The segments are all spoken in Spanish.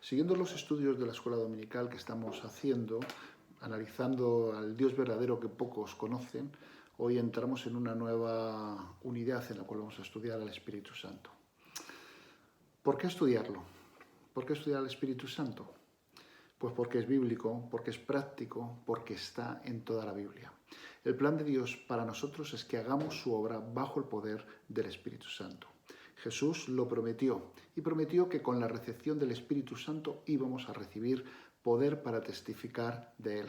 Siguiendo los estudios de la escuela dominical que estamos haciendo, analizando al Dios verdadero que pocos conocen, hoy entramos en una nueva unidad en la cual vamos a estudiar al Espíritu Santo. ¿Por qué estudiarlo? ¿Por qué estudiar al Espíritu Santo? Pues porque es bíblico, porque es práctico, porque está en toda la Biblia. El plan de Dios para nosotros es que hagamos su obra bajo el poder del Espíritu Santo. Jesús lo prometió y prometió que con la recepción del Espíritu Santo íbamos a recibir poder para testificar de él.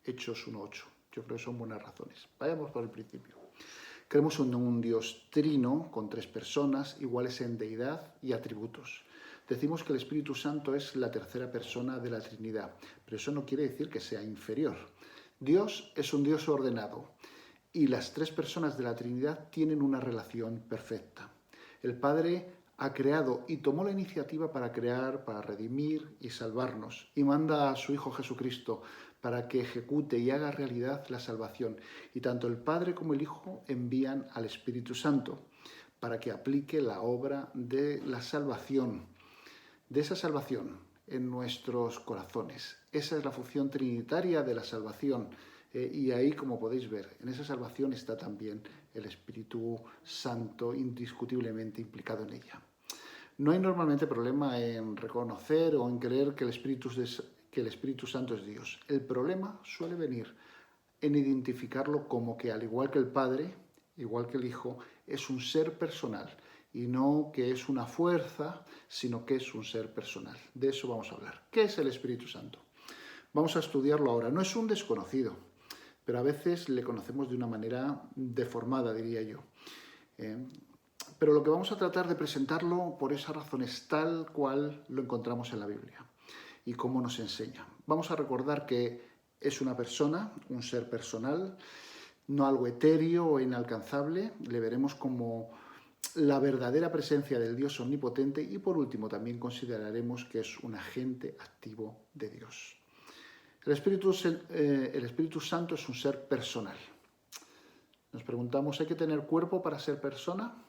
Hechos 1:8. Yo creo que son buenas razones. Vayamos por el principio. Creemos en un Dios trino, con tres personas, iguales en deidad y atributos. Decimos que el Espíritu Santo es la tercera persona de la Trinidad, pero eso no quiere decir que sea inferior. Dios es un Dios ordenado y las tres personas de la Trinidad tienen una relación perfecta. El Padre ha creado y tomó la iniciativa para crear, para redimir y salvarnos, y manda a su Hijo Jesucristo para que ejecute y haga realidad la salvación. Y tanto el Padre como el Hijo envían al Espíritu Santo para que aplique la obra de la salvación, de esa salvación en nuestros corazones. Esa es la función trinitaria de la salvación. Y ahí, como podéis ver, en esa salvación está también el Espíritu Santo indiscutiblemente implicado en ella. No hay normalmente problema en reconocer o en creer que el Espíritu Santo es Dios. El problema suele venir en identificarlo como que, al igual que el Padre, igual que el Hijo, es un ser personal y no que es una fuerza, sino que es un ser personal. De eso vamos a hablar. ¿Qué es el Espíritu Santo? Vamos a estudiarlo ahora. No es un desconocido, pero a veces le conocemos de una manera deformada, diría yo. Pero lo que vamos a tratar de presentarlo por esa razón es tal cual lo encontramos en la Biblia y cómo nos enseña. Vamos a recordar que es una persona, un ser personal, no algo etéreo o inalcanzable. Le veremos como la verdadera presencia del Dios omnipotente y por último también consideraremos que es un agente activo de Dios. El Espíritu Santo es un ser personal. Nos preguntamos, ¿hay que tener cuerpo para ser persona?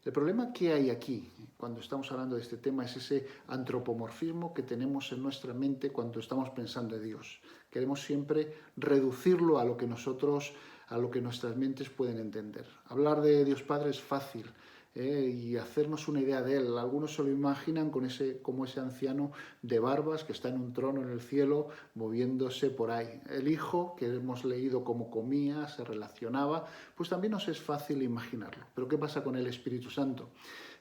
El problema que hay aquí, cuando estamos hablando de este tema, es ese antropomorfismo que tenemos en nuestra mente cuando estamos pensando en Dios. Queremos siempre reducirlo a lo que nuestras mentes pueden entender. Hablar de Dios Padre es fácil, y hacernos una idea de él. Algunos se lo imaginan como ese anciano de barbas que está en un trono en el cielo moviéndose por ahí. El Hijo, que hemos leído cómo comía, se relacionaba, pues también nos es fácil imaginarlo. Pero ¿qué pasa con el Espíritu Santo?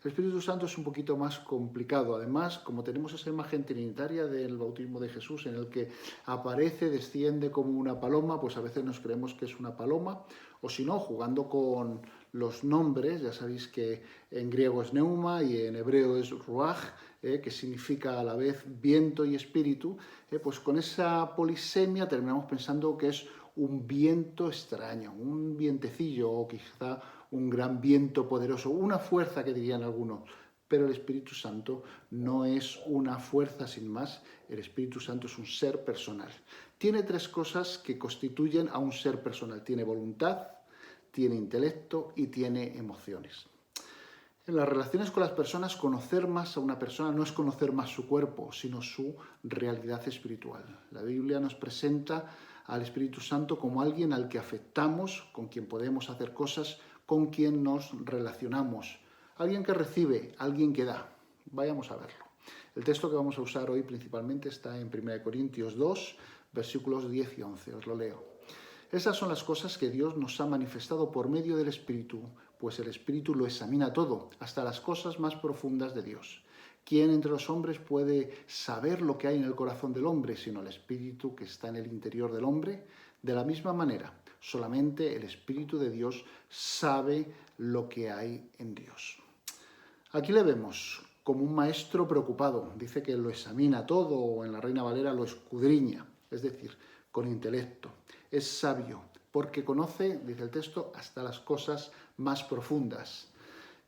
El Espíritu Santo es un poquito más complicado. Además, como tenemos esa imagen trinitaria del bautismo de Jesús en el que aparece, desciende como una paloma, pues a veces nos creemos que es una paloma, o si no, jugando con los nombres, ya sabéis que en griego es neuma y en hebreo es ruach, que significa a la vez viento y espíritu, pues con esa polisemia terminamos pensando que es un viento extraño, un vientecillo o quizá un gran viento poderoso, una fuerza que dirían algunos. Pero el Espíritu Santo no es una fuerza sin más, el Espíritu Santo es un ser personal. Tiene tres cosas que constituyen a un ser personal. Tiene voluntad, tiene intelecto y tiene emociones. En las relaciones con las personas, conocer más a una persona no es conocer más su cuerpo, sino su realidad espiritual. La Biblia nos presenta al Espíritu Santo como alguien al que afectamos, con quien podemos hacer cosas, con quien nos relacionamos. Alguien que recibe, alguien que da. Vayamos a verlo. El texto que vamos a usar hoy principalmente está en 1 Corintios 2, versículos 10 y 11. Os lo leo. Esas son las cosas que Dios nos ha manifestado por medio del Espíritu, pues el Espíritu lo examina todo, hasta las cosas más profundas de Dios. ¿Quién entre los hombres puede saber lo que hay en el corazón del hombre, sino el Espíritu que está en el interior del hombre? De la misma manera, solamente el Espíritu de Dios sabe lo que hay en Dios. Aquí le vemos como un maestro preocupado. Dice que lo examina todo, o en la Reina Valera lo escudriña, es decir, con intelecto. Es sabio, porque conoce, dice el texto, hasta las cosas más profundas.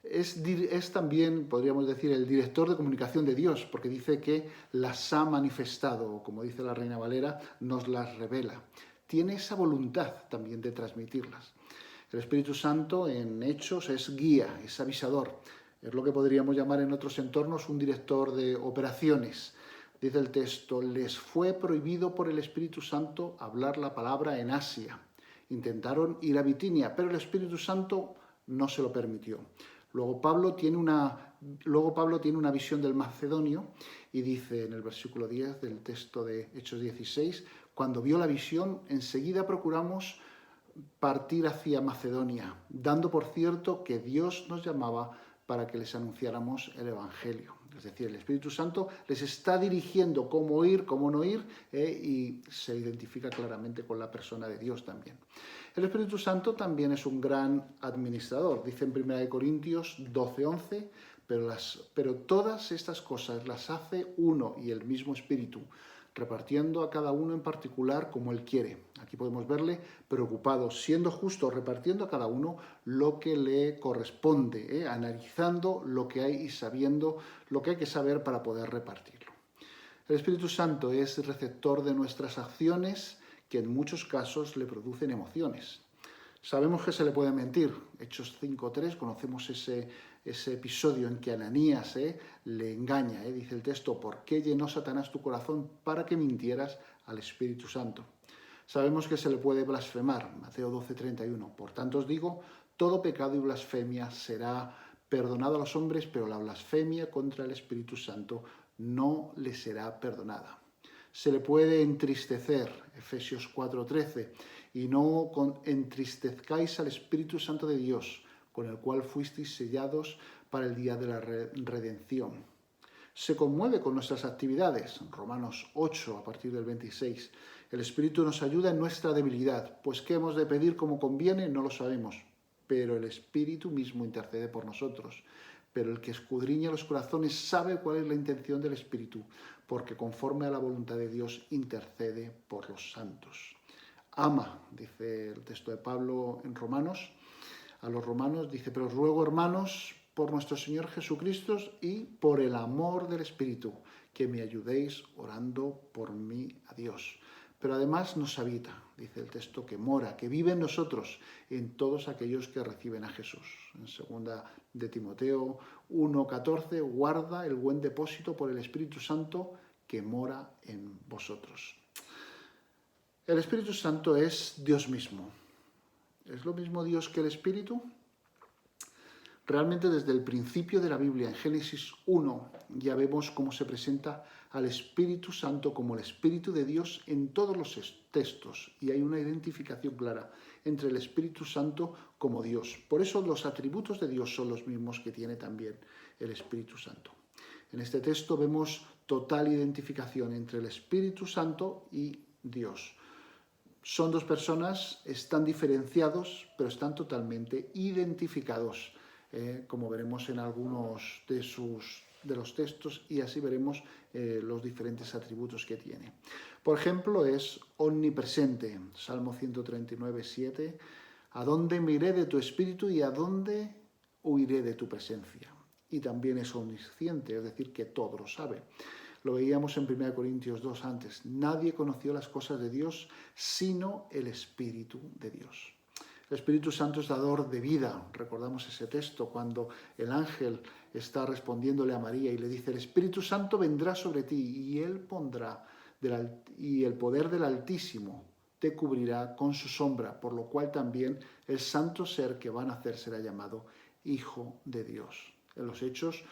Es también, podríamos decir, el director de comunicación de Dios, porque dice que las ha manifestado, o como dice la Reina Valera, nos las revela. Tiene esa voluntad también de transmitirlas. El Espíritu Santo en Hechos es guía, es avisador. Es lo que podríamos llamar en otros entornos un director de operaciones. Dice el texto, les fue prohibido por el Espíritu Santo hablar la palabra en Asia. Intentaron ir a Bitinia, pero el Espíritu Santo no se lo permitió. Luego Pablo tiene una visión del macedonio y dice en el versículo 10 del texto de Hechos 16, cuando vio la visión, enseguida procuramos partir hacia Macedonia, dando por cierto que Dios nos llamaba para que les anunciáramos el Evangelio. Es decir, el Espíritu Santo les está dirigiendo cómo ir, cómo no ir, y se identifica claramente con la persona de Dios también. El Espíritu Santo también es un gran administrador. Dice en 1 Corintios 12:11, pero todas estas cosas las hace uno y el mismo Espíritu, repartiendo a cada uno en particular como Él quiere. Aquí podemos verle preocupado, siendo justo, repartiendo a cada uno lo que le corresponde, analizando lo que hay y sabiendo lo que hay que saber para poder repartirlo. El Espíritu Santo es receptor de nuestras acciones que en muchos casos le producen emociones. Sabemos que se le puede mentir. Hechos 5:3, conocemos ese episodio en que Ananías le engaña. Dice el texto, ¿por qué llenó Satanás tu corazón para que mintieras al Espíritu Santo? Sabemos que se le puede blasfemar. Mateo 12:31. Por tanto os digo, todo pecado y blasfemia será perdonado a los hombres, pero la blasfemia contra el Espíritu Santo no le será perdonada. Se le puede entristecer, Efesios 4:13, y no entristezcáis al Espíritu Santo de Dios, con el cual fuisteis sellados para el día de la redención. Se conmueve con nuestras actividades, Romanos 8, a partir del 26. El Espíritu nos ayuda en nuestra debilidad, pues qué hemos de pedir como conviene no lo sabemos, pero el Espíritu mismo intercede por nosotros. Pero el que escudriña los corazones sabe cuál es la intención del Espíritu, porque conforme a la voluntad de Dios intercede por los santos. Ama, dice el texto de Pablo en Romanos, a los romanos, dice, pero os ruego, hermanos, por nuestro Señor Jesucristo y por el amor del Espíritu, que me ayudéis orando por mí a Dios. Pero además nos habita, dice el texto, que mora, que vive en nosotros, en todos aquellos que reciben a Jesús. En 2 de Timoteo 1:14, guarda el buen depósito por el Espíritu Santo que mora en vosotros. El Espíritu Santo es Dios mismo. ¿Es lo mismo Dios que el Espíritu? Realmente desde el principio de la Biblia, en Génesis 1, ya vemos cómo se presenta al Espíritu Santo como el Espíritu de Dios en todos los textos, y hay una identificación clara entre el Espíritu Santo como Dios. Por eso los atributos de Dios son los mismos que tiene también el Espíritu Santo. En este texto vemos total identificación entre el Espíritu Santo y Dios. Son dos personas, están diferenciados, pero están totalmente identificados, como veremos en algunos de los textos, y así veremos los diferentes atributos que tiene. Por ejemplo, es omnipresente, Salmo 139:7, ¿a dónde me iré de tu espíritu y a dónde huiré de tu presencia? Y también es omnisciente, es decir, que todo lo sabe. Lo veíamos en 1 Corintios 2 antes. Nadie conoció las cosas de Dios sino el Espíritu de Dios. El Espíritu Santo es dador de vida. Recordamos ese texto cuando el ángel está respondiéndole a María y le dice, el Espíritu Santo vendrá sobre ti y él pondrá y el poder del Altísimo te cubrirá con su sombra, por lo cual también el santo ser que va a nacer será llamado Hijo de Dios. En los Hechos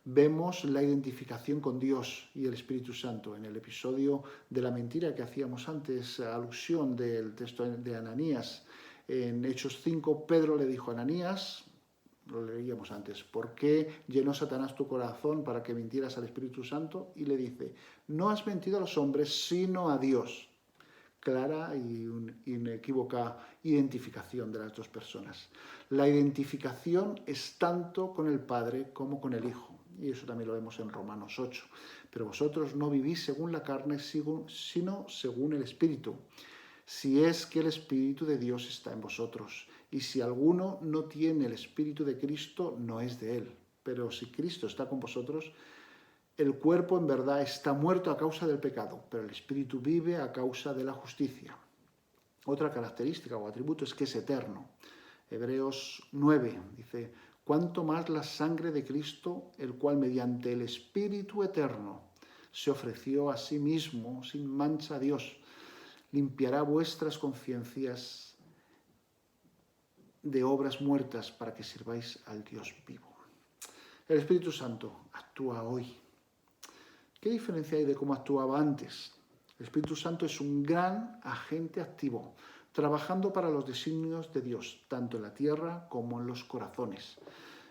vemos la identificación con Dios y el Espíritu Santo. En el episodio de la mentira que hacíamos antes, alusión del texto de Ananías, en Hechos 5, Pedro le dijo a Ananías, lo leíamos antes, ¿por qué llenó Satanás tu corazón para que mintieras al Espíritu Santo? Y le dice, no has mentido a los hombres, sino a Dios. Clara y inequívoca identificación de las dos personas. La identificación es tanto con el Padre como con el Hijo. Y eso también lo vemos en Romanos 8. Pero vosotros no vivís según la carne, sino según el Espíritu. Si es que el Espíritu de Dios está en vosotros. Y si alguno no tiene el Espíritu de Cristo, no es de él. Pero si Cristo está con vosotros, el cuerpo en verdad está muerto a causa del pecado, pero el Espíritu vive a causa de la justicia. Otra característica o atributo es que es eterno. Hebreos 9 dice, cuánto más la sangre de Cristo, el cual mediante el Espíritu Eterno se ofreció a sí mismo sin mancha a Dios, limpiará vuestras conciencias de obras muertas para que sirváis al Dios vivo. El Espíritu Santo actúa hoy. ¿Qué diferencia hay de cómo actuaba antes? El Espíritu Santo es un gran agente activo, trabajando para los designios de Dios, tanto en la tierra como en los corazones.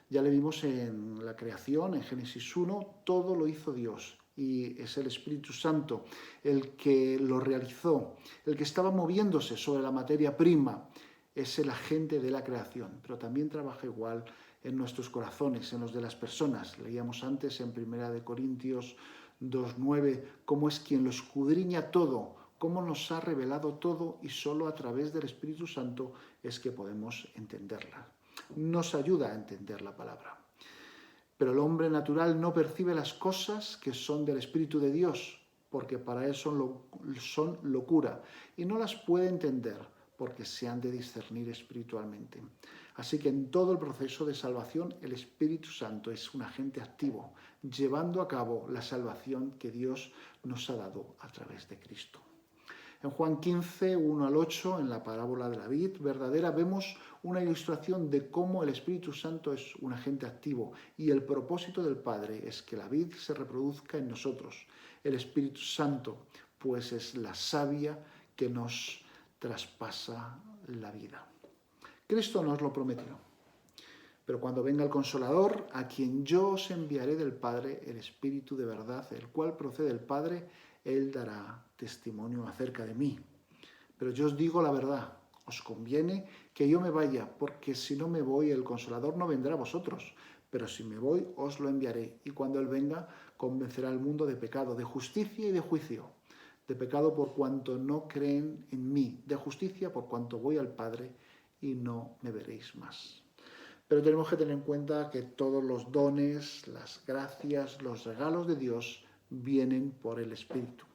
Ya le vimos en la creación, en Génesis 1, todo lo hizo Dios y es el Espíritu Santo el que lo realizó, el que estaba moviéndose sobre la materia prima, es el agente de la creación, pero también trabaja igual en nuestros corazones, en los de las personas. Leíamos antes en 1 Corintios 2:9 cómo es quien lo escudriña todo, cómo nos ha revelado todo y solo a través del Espíritu Santo es que podemos entenderla. Nos ayuda a entender la palabra. Pero el hombre natural no percibe las cosas que son del Espíritu de Dios, porque para él son locura, y no las puede entender, porque se han de discernir espiritualmente. Así que en todo el proceso de salvación, el Espíritu Santo es un agente activo, llevando a cabo la salvación que Dios nos ha dado a través de Cristo. En Juan 15, 1 al 8, en la parábola de la vid verdadera, vemos una ilustración de cómo el Espíritu Santo es un agente activo y el propósito del Padre es que la vid se reproduzca en nosotros. El Espíritu Santo, pues, es la savia que nos traspasa la vida. Cristo nos lo prometió. Pero cuando venga el Consolador, a quien yo os enviaré del Padre, el Espíritu de verdad, el cual procede del Padre, Él dará testimonio acerca de mí. Pero yo os digo la verdad, os conviene que yo me vaya, porque si no me voy, el Consolador no vendrá a vosotros. Pero si me voy, os lo enviaré, y cuando Él venga, convencerá al mundo de pecado, de justicia y de juicio. De pecado por cuanto no creen en mí, de justicia por cuanto voy al Padre y no me veréis más. Pero tenemos que tener en cuenta que todos los dones, las gracias, los regalos de Dios vienen por el Espíritu.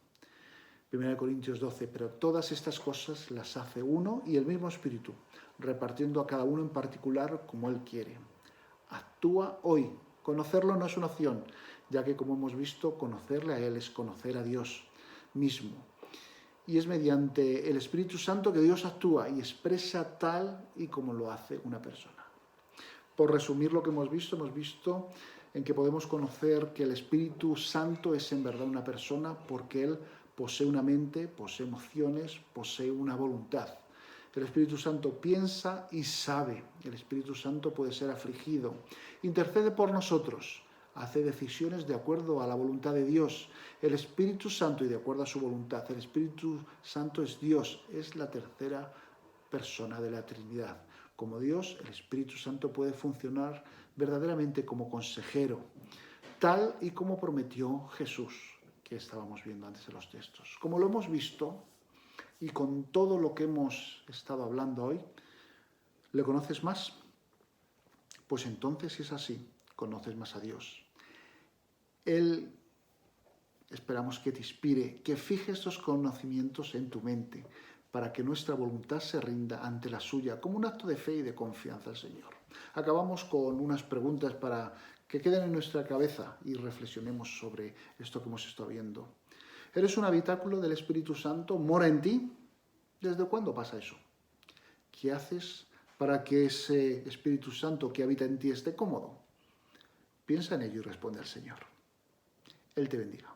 1 Corintios 12, pero todas estas cosas las hace uno y el mismo Espíritu, repartiendo a cada uno en particular como Él quiere. Actúa hoy. Conocerlo no es una opción, ya que, como hemos visto, conocerle a Él es conocer a Dios mismo. Y es mediante el Espíritu Santo que Dios actúa y expresa tal y como lo hace una persona. Por resumir lo que hemos visto en que podemos conocer que el Espíritu Santo es en verdad una persona porque Él posee una mente, posee emociones, posee una voluntad. El Espíritu Santo piensa y sabe. El Espíritu Santo puede ser afligido. Intercede por nosotros. Hace decisiones de acuerdo a la voluntad de Dios. El Espíritu Santo y de acuerdo a su voluntad. El Espíritu Santo es Dios, es la tercera persona de la Trinidad. Como Dios, el Espíritu Santo puede funcionar verdaderamente como consejero, tal y como prometió Jesús, que estábamos viendo antes en los textos. Como lo hemos visto, y con todo lo que hemos estado hablando hoy, ¿le conoces más? Pues entonces, si es así, conoces más a Dios. Él, esperamos que te inspire, que fije estos conocimientos en tu mente, para que nuestra voluntad se rinda ante la suya, como un acto de fe y de confianza al Señor. Acabamos con unas preguntas para que queden en nuestra cabeza y reflexionemos sobre esto que hemos estado viendo. ¿Eres un habitáculo del Espíritu Santo? ¿Mora en ti? ¿Desde cuándo pasa eso? ¿Qué haces para que ese Espíritu Santo que habita en ti esté cómodo? Piensa en ello y responde al Señor. Él te bendiga.